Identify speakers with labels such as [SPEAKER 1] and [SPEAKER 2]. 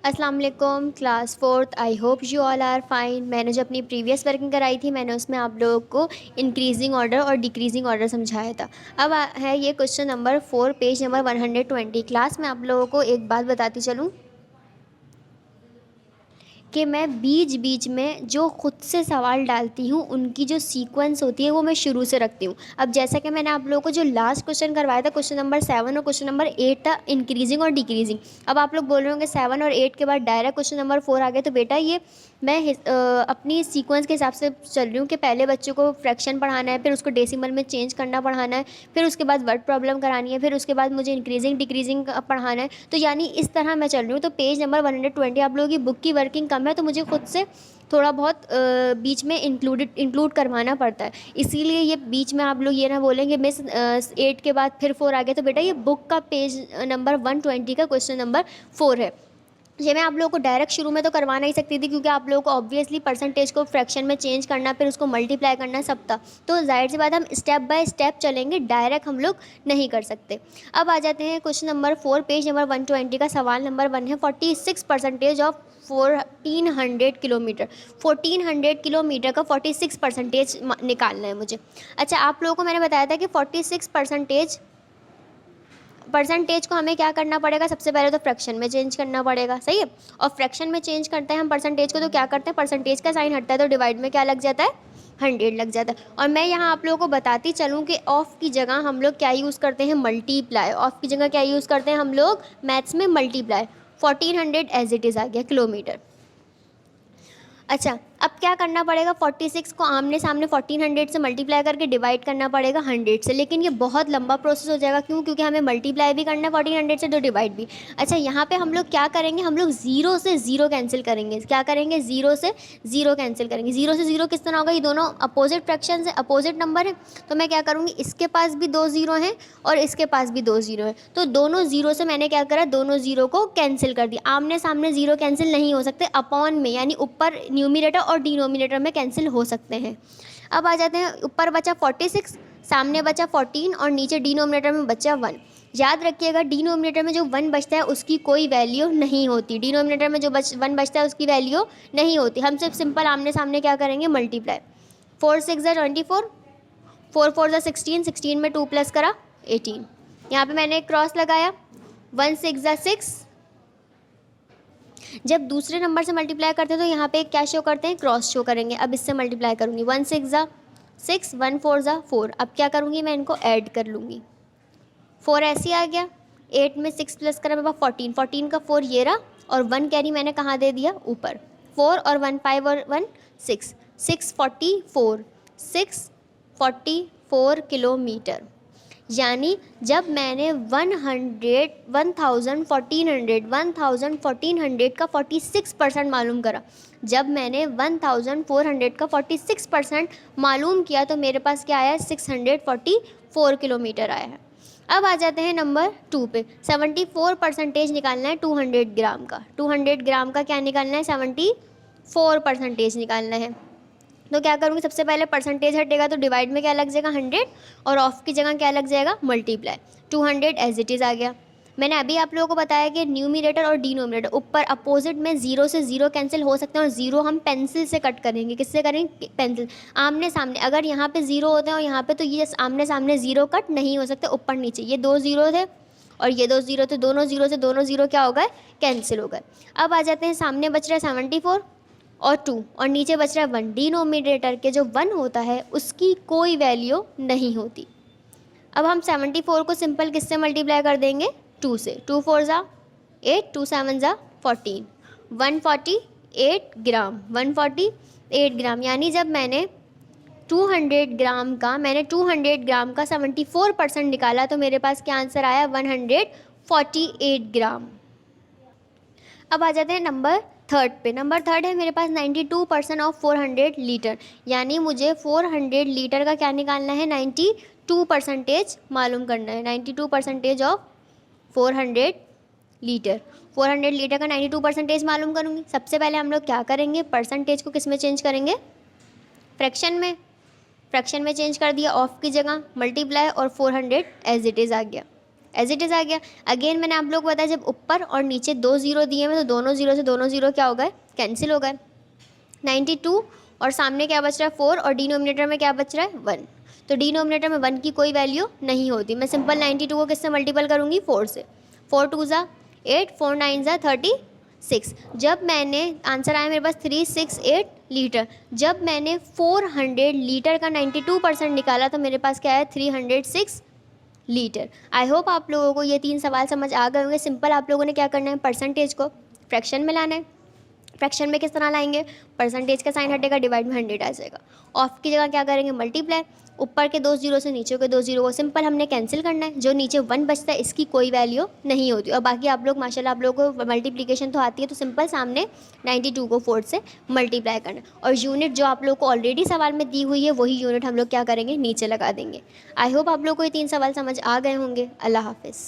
[SPEAKER 1] अस्सलाम वालेकुम class fourth. I hope you all are fine. मैंने जो अपनी प्रीवियस वर्किंग कराई थी मैंने उसमें आप लोगों को इंक्रीजिंग ऑर्डर और डिक्रीजिंग ऑर्डर समझाया था। अब है ये question number 4 page number 120। Class में आप लोगों को एक बात बताती चलूँ कि मैं बीच बीच में जो ख़ुद से सवाल डालती हूँ उनकी जो सीक्वेंस होती है वो मैं शुरू से रखती हूँ। अब जैसा कि मैंने आप लोगों को जो लास्ट क्वेश्चन करवाया था क्वेश्चन नंबर 7 और क्वेश्चन नंबर 8 था इंक्रीजिंग और डिक्रीजिंग। अब आप लोग बोल रहे होंगे 7 और 8 के बाद डायरेक्ट क्वेश्चन नंबर 4 आ गया, तो बेटा ये मैं अपनी सीक्वेंस के हिसाब से चल रही हूँ कि पहले बच्चों को फ्रैक्शन पढ़ाना है, फिर उसको डेसिमल में चेंज करना पढ़ाना है, फिर उसके बाद वर्ड प्रॉब्लम करानी है, फिर उसके बाद मुझे इंक्रीजिंग डिक्रीजिंग पढ़ाना है। तो यानी इस तरह मैं चल रही हूँ। तो पेज नंबर 120 आप लोगों की बुक की वर्किंग कम है तो मुझे खुद से थोड़ा बहुत बीच में इंक्लूड करवाना पड़ता है। इसीलिए ये बीच में आप लोग ये ना बोलेंगे मिस 8 के बाद फिर 4 आ गया, तो बेटा ये बुक का पेज नंबर 120 का क्वेश्चन नंबर 4 है। ये मैं आप लोगों को डायरेक्ट शुरू में तो करवा नहीं सकती थी क्योंकि आप लोगों को ऑब्वियसली परसेंटेज को फ्रैक्शन में चेंज करना, फिर उसको मल्टीप्लाई करना सब था। तो जाहिर सी बात हम स्टेप बाय स्टेप चलेंगे, डायरेक्ट हम लोग नहीं कर सकते। अब आ जाते हैं क्वेश्चन नंबर 4 पेज नंबर 120 का सवाल नंबर 1 है 46% ऑफ 1400 किलोमीटर। 1400 किलोमीटर का 46% निकालना है मुझे। अच्छा, आप लोगों को मैंने बताया था कि 46% परसेंटेज को हमें क्या करना पड़ेगा, सबसे पहले तो फ्रैक्शन में चेंज करना पड़ेगा, सही है। और फ्रैक्शन में चेंज करते हैं हम परसेंटेज को, तो क्या करते हैं, परसेंटेज का साइन हटता है तो डिवाइड में क्या लग जाता है, 100 लग जाता है। और मैं यहाँ आप लोगों को बताती चलूँ कि ऑफ की जगह हम लोग क्या यूज़ करते हैं, मल्टीप्लाई। ऑफ की जगह क्या यूज़ करते हैं हम लोग मैथ्स में, मल्टीप्लाई। 1400 एज इट इज़ आ गया किलोमीटर। अच्छा, अब क्या करना पड़ेगा, 46 को आमने सामने 1400 से मल्टीप्लाई करके डिवाइड करना पड़ेगा 100 से, लेकिन ये बहुत लंबा प्रोसेस हो जाएगा। क्यों? क्योंकि हमें मल्टीप्लाई भी करना है 1400 से तो डिवाइड भी। अच्छा, यहाँ पे हम लोग क्या करेंगे, हम लोग ज़ीरो से ज़ीरो कैंसिल करेंगे। क्या करेंगे, ज़ीरो से ज़ीरो कैंसिल करेंगे। ज़ीरो से ज़ीरो किस तरह होगा, ये दोनों अपोजिट फ्रैक्शन है, अपोजिट नंबर है, तो मैं क्या करूँगी, इसके पास भी 2 ज़ीरो हैं और इसके पास भी 2 ज़ीरो है, तो दोनों ज़ीरो से मैंने क्या करा, दोनों ज़ीरो को कैंसिल कर दिया। आमने सामने ज़ीरो कैंसिल नहीं हो सकते, अपॉन में यानी ऊपर न्यूमिनेटर और डिनोमिनेटर में कैंसिल हो सकते हैं। अब आ जाते हैं, ऊपर बचा 46, सामने बचा 14 और नीचे डिनोमिनेटर में बचा 1। याद रखिएगा डिनोमिनेटर में जो 1 बचता है उसकी कोई वैल्यू नहीं होती। डिनोमिनेटर में जो 1 बचता है उसकी वैल्यू नहीं होती। हम सिर्फ सिंपल आमने सामने क्या करेंगे, मल्टीप्लाई। 4 6 ज़ा 24, 4 4 ज़ा 16, 16 में 2 प्लस करा 18। यहाँ पे मैंने एक क्रॉस लगाया, 1 6 ज़ा 6। जब दूसरे नंबर से मल्टीप्लाई करते हैं तो यहाँ पे क्या शो करते हैं, क्रॉस शो करेंगे। अब इससे मल्टीप्लाई करूँगी, 1 6 ज़ा 6, 1 4 ज़ा 4। अब क्या करूँगी, मैं इनको ऐड कर लूँगी। 4 ऐसे आ गया, 8 में 6 प्लस करा मेरे पास 14, 14 का 4 ये रहा, और 1 कैरी मैंने कहाँ दे दिया, ऊपर। 4 और 1 5 और 1 6, 644, 644 किलोमीटर। यानी जब मैंने 1400 का 46% मालूम करा, जब मैंने 1400 का 46% मालूम किया तो मेरे पास क्या आया, 644 किलोमीटर आया है। अब आ जाते हैं नंबर 2 पे। 74% निकालना है 200 ग्राम का। 200 ग्राम का क्या निकालना है, 74% निकालना है। तो क्या करूँगी, सबसे पहले परसेंटेज हटेगा तो डिवाइड में क्या लग जाएगा, 100, और ऑफ की जगह क्या लग जाएगा, मल्टीप्लाई। 200 एज इट इज़ आ गया। मैंने अभी आप लोगों को बताया कि न्यूमिनेटर और डिनोमिनेटर ऊपर अपोजिट में ज़ीरो से ज़ीरो कैंसिल हो सकते हैं, और ज़ीरो हम पेंसिल से कट करेंगे। किससे करेंगे, पेंसिल। आमने सामने अगर यहाँ पे ज़ीरो होते हैं और यहाँ पे, तो ये आमने सामने ज़ीरो कट नहीं हो सकते, ऊपर नीचे। ये 2 ज़ीरो थे और ये 2 ज़ीरो थे, दोनों ज़ीरो से दोनों ज़ीरो क्या हो गए, कैंसिल हो गए। अब आ जाते हैं, सामने बच रहा है 74 और 2, और नीचे बच रहा है 1। डिनोमिनेटर के जो 1 होता है उसकी कोई वैल्यू नहीं होती। अब हम 74 को सिंपल किससे मल्टीप्लाई कर देंगे, 2 से। 2 4 ज़ा 8, 2 7 ज़ा 14, 148 ग्राम, 148 ग्राम। यानी जब मैंने 200 ग्राम का 74% निकाला तो मेरे पास क्या आंसर आया, 148 ग्राम। अब आ जाते हैं नंबर 3 पे। नंबर 3 है मेरे पास 92% ऑफ 400 लीटर। यानी मुझे 400 लीटर का क्या निकालना है, 92% मालूम करना है। 92% ऑफ 400 लीटर। 400 लीटर का 92% मालूम करूँगी। सबसे पहले हम लोग क्या करेंगे, परसेंटेज को किस में चेंज करेंगे, फ्रैक्शन में। फ्रैक्शन में चेंज कर दिया, ऑफ की जगह मल्टीप्लाई, और 400 एज इट इज़ आ गया। एज इट इज़ आ गया। अगेन मैंने आप लोग को बताया, जब ऊपर और नीचे 2 ज़ीरो दिए हैं तो दोनों ज़ीरो से दोनों ज़ीरो क्या हो गए, कैंसिल हो गए। 92 और सामने क्या बच रहा है 4 और डिनोमिनेटर में क्या बच रहा है 1। तो डिनोमिनेटर में 1 की कोई वैल्यू नहीं होती। मैं सिंपल 92 को किससे मल्टीपल करूँगी, 4 से। 4 2 ज़ा 8, 4 9 ज़ा 36। जब मैंने आंसर आया मेरे पास 368 लीटर। जब मैंने 400 लीटर का 92% निकाला तो मेरे पास क्या है 306 लीटर। आई होप आप लोगों को ये 3 सवाल समझ आ गए होंगे। सिंपल आप लोगों ने क्या करना है, परसेंटेज को फ्रैक्शन में लाना है। फ्रैक्शन में किस तरह लाएंगे, परसेंटेज का साइन हटेगा, डिवाइड में 100 आ जाएगा। ऑफ की जगह क्या करेंगे, मल्टीप्लाई। ऊपर के 2 जीरो से नीचे के 2 जीरो को सिंपल हमने कैंसिल करना है। जो नीचे 1 बचता है इसकी कोई वैल्यू नहीं होती। और बाकी आप लोग माशाल्लाह आप लोगों को मल्टीप्लिकेशन तो आती है, तो सिंपल सामने 92 को 4 से मल्टीप्लाई करना है। और यूनिट जो आप लोग को ऑलरेडी सवाल में दी हुई है वही यूनिट हम लोग क्या करेंगे, नीचे लगा देंगे। आई होप आप लोग को ये 3 सवाल समझ आ गए होंगे। अल्लाह हाफिज़।